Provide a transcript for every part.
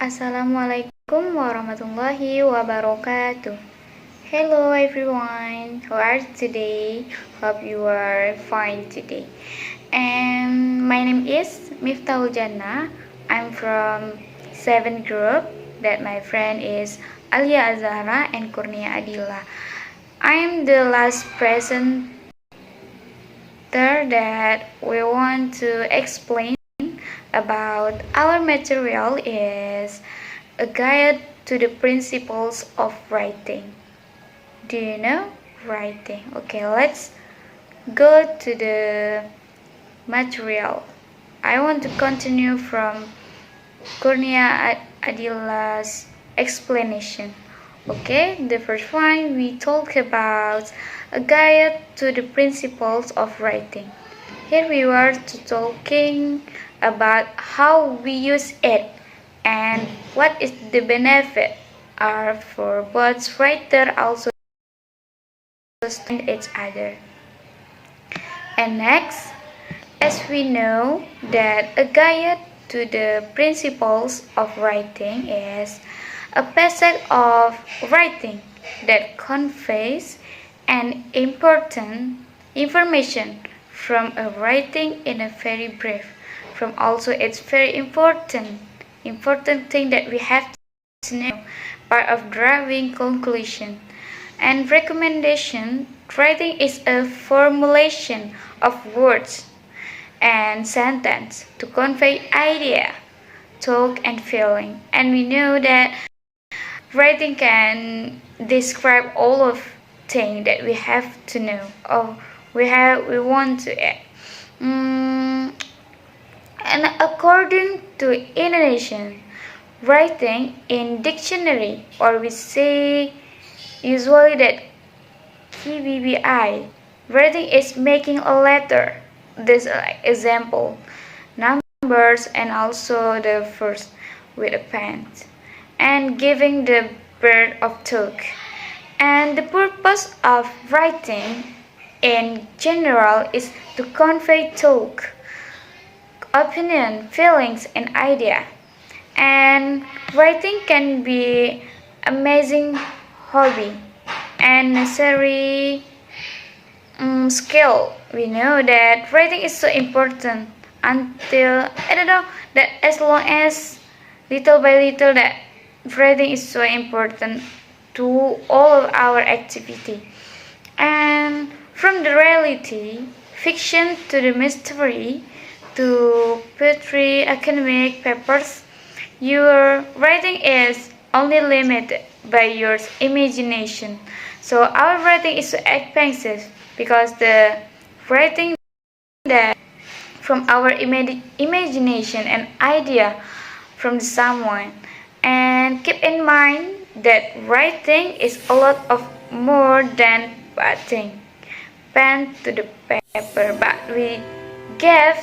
Assalamualaikum warahmatullahi wabarakatuh. Hello everyone, how are you today? Hope you are fine today. And my name is Miftahul Jannah. I'm from 7 group that my friend is Alia Azahra and Kurnia Adila. I'm the last presenter that we want to explain about our material is a guide to the principles of writing. Do you know writing? Okay, let's go to the material. I want to continue from Kurnia Adila's explanation. Okay, the first one we talk about a guide to the principles of writing. Here we were talking about how we use it and what is the benefit are for both writer also understand each other. And next, as we know that a guide to the principles of writing is a passage of writing that conveys an important information from a writing in a very brief. From also it's very important thing that we have to know part of drawing conclusion and recommendation. Writing is a formulation of words and sentence to convey idea, talk and feeling, and we know that writing can describe all of things that we have to know or we want to add. And according to Indonesian, writing in dictionary, or we say usually that KBBI, writing is making a letter. This example, numbers and also the first with a pen, and giving the bird of talk. And the purpose of writing in general is to convey talk, opinion, feelings, and idea. And writing can be amazing hobby and necessary skill. We know that writing is so important until I don't know that as long as little by little that writing is so important to all of our activity. And from the reality, fiction to the mystery, to poetry, academic papers, your writing is only limited by your imagination. So our writing is so expensive because the writing that from our imagination and idea from someone. And keep in mind that writing is a lot of more than putting pen to the paper, but we give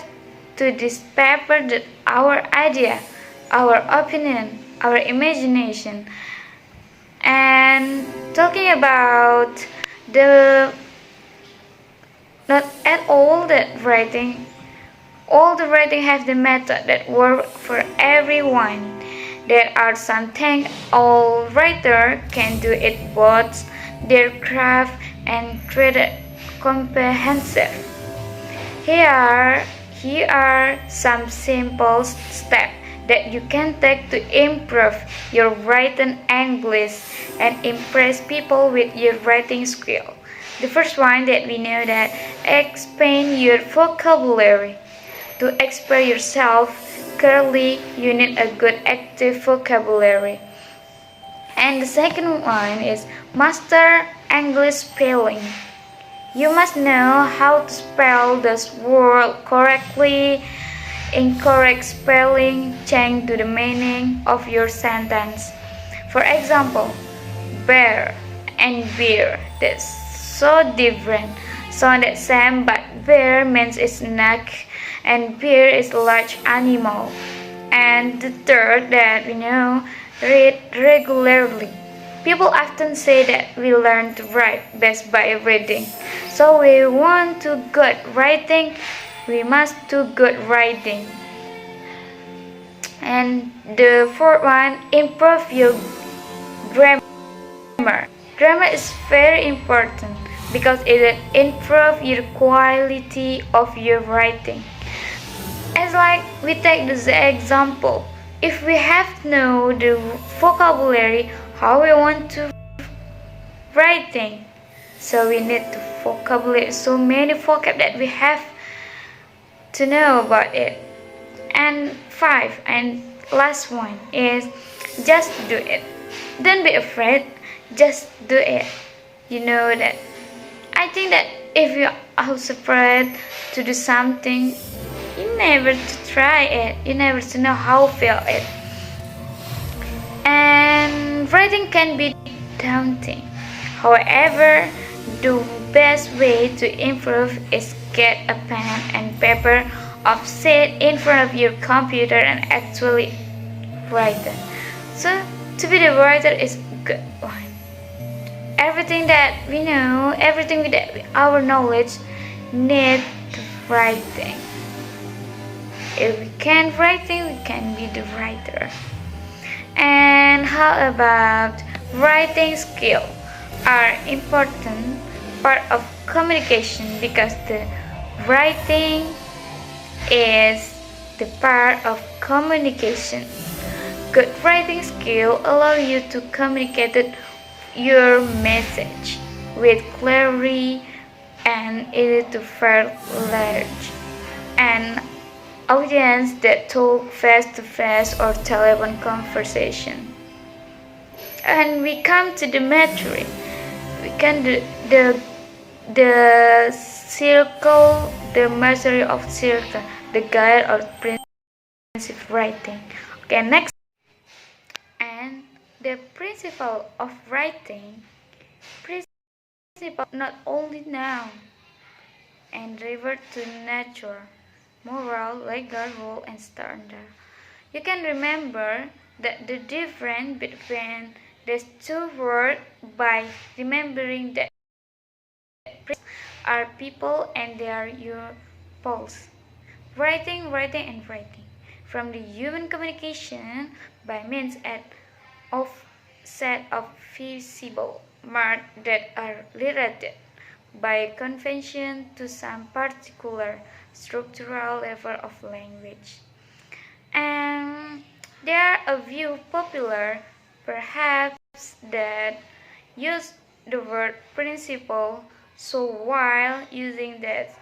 to this paper that our idea, our opinion, our imagination. And talking about the not at all that writing, all the writing has the method that work for everyone. There are some things all writer can do it both their craft and create it comprehensive. Here are some simple steps that you can take to improve your writing English and impress people with your writing skill. The first one that we know that expand your vocabulary. To express yourself clearly, you need a good active vocabulary. And the second one is master English spelling. You must know how to spell this word correctly. Incorrect spelling change to the meaning of your sentence. For example, bear and beer, that's so different. Sound the same, but bear means it's neck and beer is a large animal. And the third that we know, read regularly. People often say that we learn to write best by reading. So we want to good writing, we must do good writing. And the fourth one, improve your grammar. Grammar is very important because it improves your quality of your writing. As like we take this example, if we have to know the vocabulary, how we want to writing, so we need to vocabulary so many vocab that we have to know about it. And five and last one is just do it. Don't be afraid, just do it. You know that I think that if you are afraid to do something, you never to try it, you never to know how to feel it. And writing can be daunting. However, the best way to improve is get a pen and paper or sit in front of your computer and actually write it. So to be the writer is a good one. Everything that we know, everything that our knowledge need writing. If we can writing, we can be the writer. And how about writing skill are important part of communication because the writing is the part of communication. Good writing skill allow you to communicate your message with clarity and easy to fair large and audience that talk face to face or telephone conversation. And we come to the metric. We can do the circle, the measure of circle, the guide or principle writing. Okay, next. And the principle of writing, principle not only noun and revert to nature, moral, legal rule, and standard. You can remember that the difference between these two words by remembering that are people and they are your pulse. Writing, writing, and writing. From the human communication by means of set of visible marks that are related by convention to some particular structural level of language. And there are a few popular, perhaps, that use the word principle, so while using that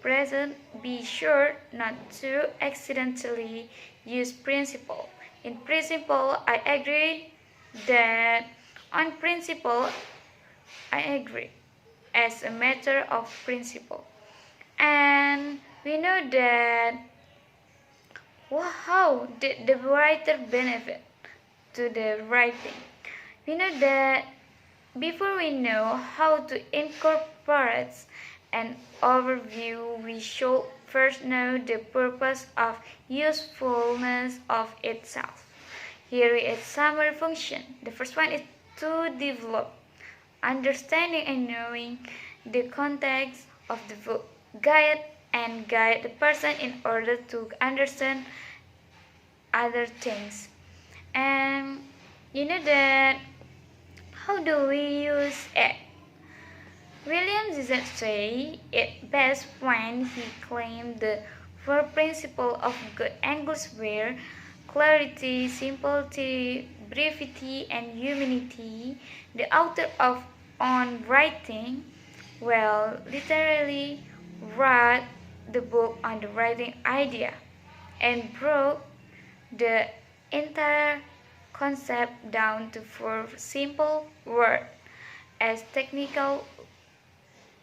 present, be sure not to accidentally use principle. In principle, I agree that on principle, I agree as a matter of principle. And we know that how did the writer benefit to the writing? We know that before we know how to incorporate an overview, we should first know the purpose of usefulness of itself. Here is summary function. The first one is to develop understanding and knowing the context of the book, guide the person in order to understand other things. And you know that how do we use it? William didn't say it best when he claimed the four principles of good English were clarity, simplicity, brevity, and humanity. The author of On Writing, literally wrote the book on the writing idea and broke the entire concept down to four simple words. As technical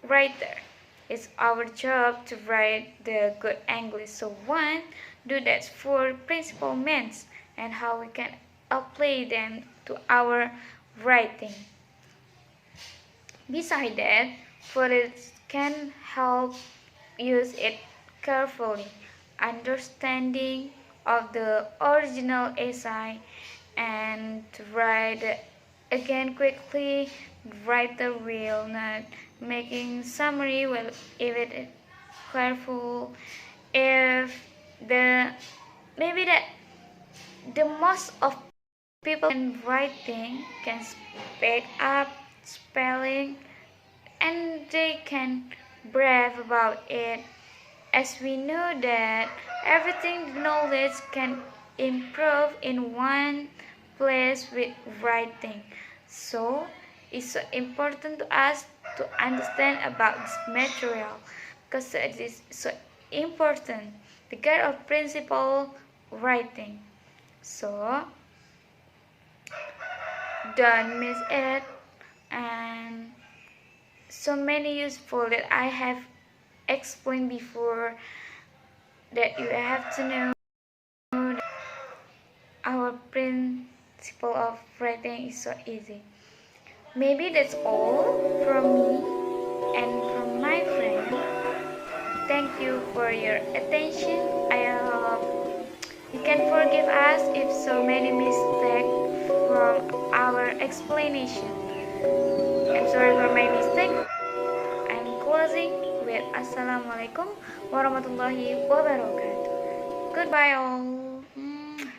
writer, it's our job to write the good English. So one, do that four principle means and how we can apply them to our writing. Besides that, for it can help use it carefully, understanding of the original essay and to write again quickly. The writer will not making summary well if it is careful if the maybe that the most of people in writing can speak up spelling and they can brave about it, as we know that everything knowledge can improve in one place with writing. So it's so important to us to understand about this material because it is so important the kind of principle writing. So don't miss it, and so many useful that I have explained before, that you have to know that our principle of writing is so easy. Maybe that's all from me and from my friend. Thank you for your attention. I hope you can forgive us if so many mistakes from our explanation. I'm sorry for my mistake. I'm closing with Assalamualaikum warahmatullahi wabarakatuh. Goodbye all.